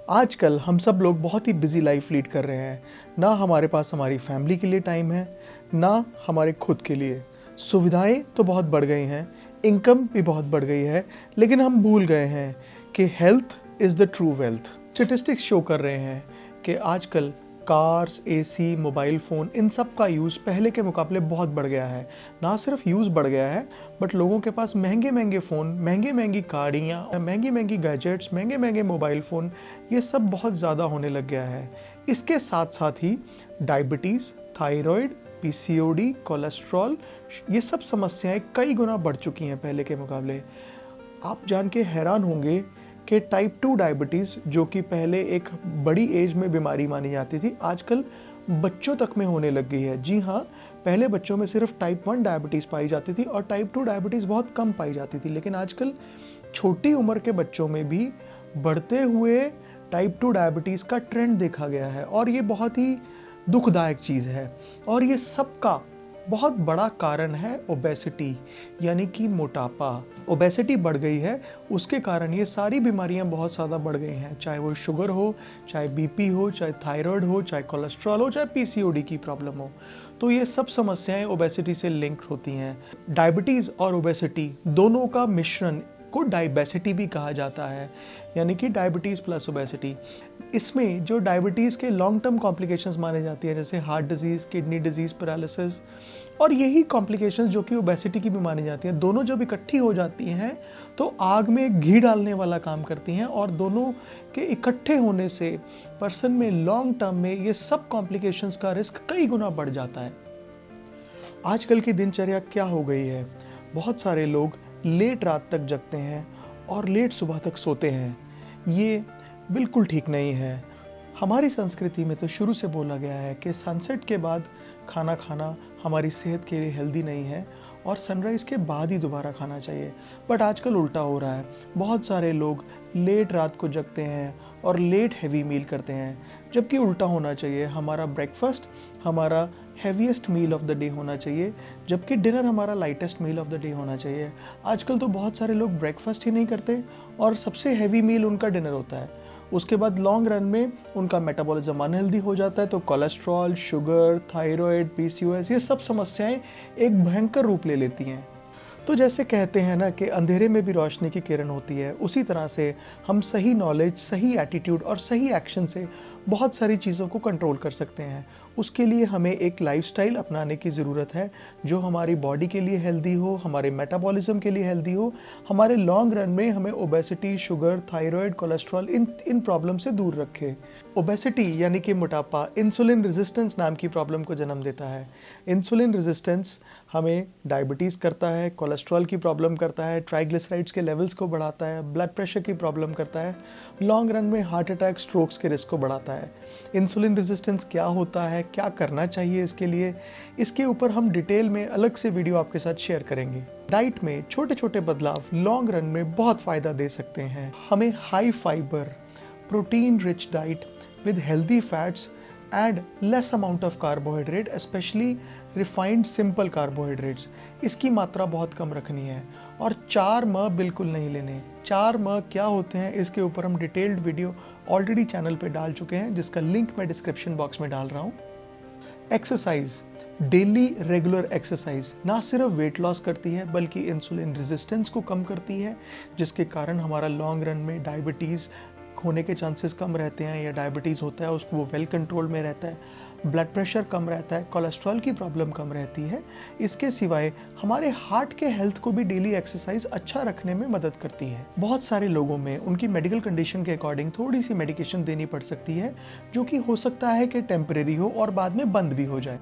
आजकल हम सब लोग बहुत ही बिजी लाइफ लीड कर रहे हैं। ना हमारे पास हमारी फैमिली के लिए टाइम है, ना हमारे खुद के लिए। सुविधाएं तो बहुत बढ़ गई हैं, इनकम भी बहुत बढ़ गई है, लेकिन हम भूल गए हैं कि health is the true wealth. Statistics show कर रहे हैं कि आजकल कार्स, एसी, मोबाइल फ़ोन, इन सब का यूज़ पहले के मुकाबले बहुत बढ़ गया है। ना सिर्फ यूज़ बढ़ गया है, बट लोगों के पास महंगे महंगे फ़ोन, महंगी महंगी गाड़ियाँ, महंगी महंगी गैजेट्स, महंगे महंगे मोबाइल फ़ोन, ये सब बहुत ज़्यादा होने लग गया है। इसके साथ साथ ही डायबिटीज़, थायराइड, पीसीओडी, कोलेस्ट्रॉल, ये सब समस्याएं कई गुना बढ़ चुकी हैं पहले के मुकाबले। आप जान के हैरान होंगे कि टाइप 2 डायबिटीज़, जो कि पहले एक बड़ी एज में बीमारी मानी जाती थी, आजकल बच्चों तक में होने लग गई है। जी हाँ, पहले बच्चों में सिर्फ टाइप 1 डायबिटीज़ पाई जाती थी और टाइप 2 डायबिटीज़ बहुत कम पाई जाती थी, लेकिन आजकल छोटी उम्र के बच्चों में भी बढ़ते हुए टाइप 2 डायबिटीज़ का ट्रेंड देखा गया है और ये बहुत ही दुखदायक चीज़ है। और ये सबका बहुत बड़ा कारण है ओबेसिटी, यानी कि मोटापा। ओबेसिटी बढ़ गई है, उसके कारण ये सारी बीमारियां बहुत ज़्यादा बढ़ गई हैं, चाहे वो शुगर हो, चाहे बीपी हो, चाहे थायराइड हो, चाहे कोलेस्ट्रॉल हो, चाहे पीसीओडी की प्रॉब्लम हो। तो ये सब समस्याएं ओबेसिटी से लिंक्ड होती हैं। डायबिटीज़ और ओबेसिटी दोनों का मिश्रण को डायबेसिटी भी कहा जाता है, यानी कि डायबिटीज़ प्लस ओबेसिटी। इसमें जो डायबिटीज़ के लॉन्ग टर्म कॉम्प्लिकेशंस माने जाती है, जैसे heart disease, kidney disease, paralysis, और यही कॉम्प्लिकेशंस जो कि ओबेसिटी की भी मानी जाती हैं, दोनों जब इकट्ठी हो जाती हैं तो आग में घी डालने वाला काम करती हैं और दोनों के इकट्ठे होने से पर्सन में लॉन्ग टर्म में ये सब कॉम्प्लिकेशंस का रिस्क कई गुना बढ़ जाता है। आजकल की दिनचर्या क्या हो गई है, बहुत सारे लोग लेट रात तक जगते हैं और लेट सुबह तक सोते हैं। ये बिल्कुल ठीक नहीं है। हमारी संस्कृति में तो शुरू से बोला गया है कि सनसेट के बाद खाना खाना हमारी सेहत के लिए हेल्दी नहीं है और सनराइज़ के बाद ही दोबारा खाना चाहिए। बट आजकल उल्टा हो रहा है, बहुत सारे लोग लेट रात को जगते हैं और लेट हैवी मील करते हैं, जबकि उल्टा होना चाहिए। हमारा ब्रेकफास्ट हमारा heaviest meal of the day होना चाहिए, जबकि डिनर हमारा lightest meal of the day होना चाहिए। आजकल तो बहुत सारे लोग ब्रेकफास्ट ही नहीं करते और सबसे हैवी मील उनका डिनर होता है। उसके बाद लॉन्ग रन में उनका मेटाबॉलिज्म अनहेल्दी हो जाता है, तो कोलेस्ट्रॉल, शुगर, थायराइड, पीसीओएस, ये सब समस्याएं एक भयंकर रूप ले लेती हैं। तो जैसे कहते हैं ना कि अंधेरे में भी रोशनी की किरण होती है, उसी तरह से हम सही नॉलेज, सही एटीट्यूड और सही एक्शन से बहुत सारी चीज़ों को कंट्रोल कर सकते हैं। उसके लिए हमें एक लाइफस्टाइल अपनाने की ज़रूरत है जो हमारी बॉडी के लिए हेल्दी हो, हमारे मेटाबॉलिज्म के लिए हेल्दी हो, हमारे लॉन्ग रन में हमें ओबेसिटी, शुगर, थायराइड, कोलेस्ट्रॉल इन प्रॉब्लम से दूर रखे। ओबेसिटी यानी कि मोटापा इंसुलिन रेजिस्टेंस नाम की प्रॉब्लम को जन्म देता है। इंसुलिन रेजिस्टेंस हमें डायबिटीज़ करता है, कोलेस्ट्रॉल की प्रॉब्लम करता है, ट्राइग्लिसराइड्स के लेवल्स को बढ़ाता है, ब्लड प्रेशर की प्रॉब्लम करता है, लॉन्ग रन में हार्ट अटैक, स्ट्रोक्स के रिस्क को बढ़ाता है। इंसुलिन रेजिस्टेंस क्या होता है, क्या करना चाहिए इसके लिए, इसके ऊपर हम डिटेल में अलग से वीडियो आपके साथ शेयर करेंगे। डाइट में छोटे छोटे बदलाव लॉन्ग रन में बहुत फ़ायदा दे सकते हैं। हमें high fibre, protein rich diet with healthy fats and less amount of carbohydrate, especially refined simple carbohydrates, इसकी मात्रा बहुत कम रखनी है। और 4 म बिल्कुल नहीं लेने। 4 म क्या होते हैं, इसके ऊपर हम डिटेल्ड वीडियो ऑलरेडी चैनल पे डाल चुके हैं, जिसका लिंक मैं डिस्क्रिप्शन बॉक्स में डाल रहा हूँ। एक्सरसाइज, डेली रेगुलर एक्सरसाइज ना सिर्फ वेट लॉस करती है बल्कि इंसुलिन रेजिस्टेंस को कम करती है, जिसके कारण हमारा लॉन्ग रन में डायबिटीज़ होने के चांसेस कम रहते हैं, या डायबिटीज़ होता है उसको वो वेल कंट्रोल में रहता है, ब्लड प्रेशर कम रहता है, कोलेस्ट्रॉल की प्रॉब्लम कम रहती है। इसके सिवाय हमारे हार्ट के हेल्थ को भी डेली एक्सरसाइज अच्छा रखने में मदद करती है। बहुत सारे लोगों में उनकी मेडिकल कंडीशन के अकॉर्डिंग थोड़ी सी मेडिकेशन देनी पड़ सकती है, जो कि हो सकता है कि टेम्परेरी हो और बाद में बंद भी हो जाए।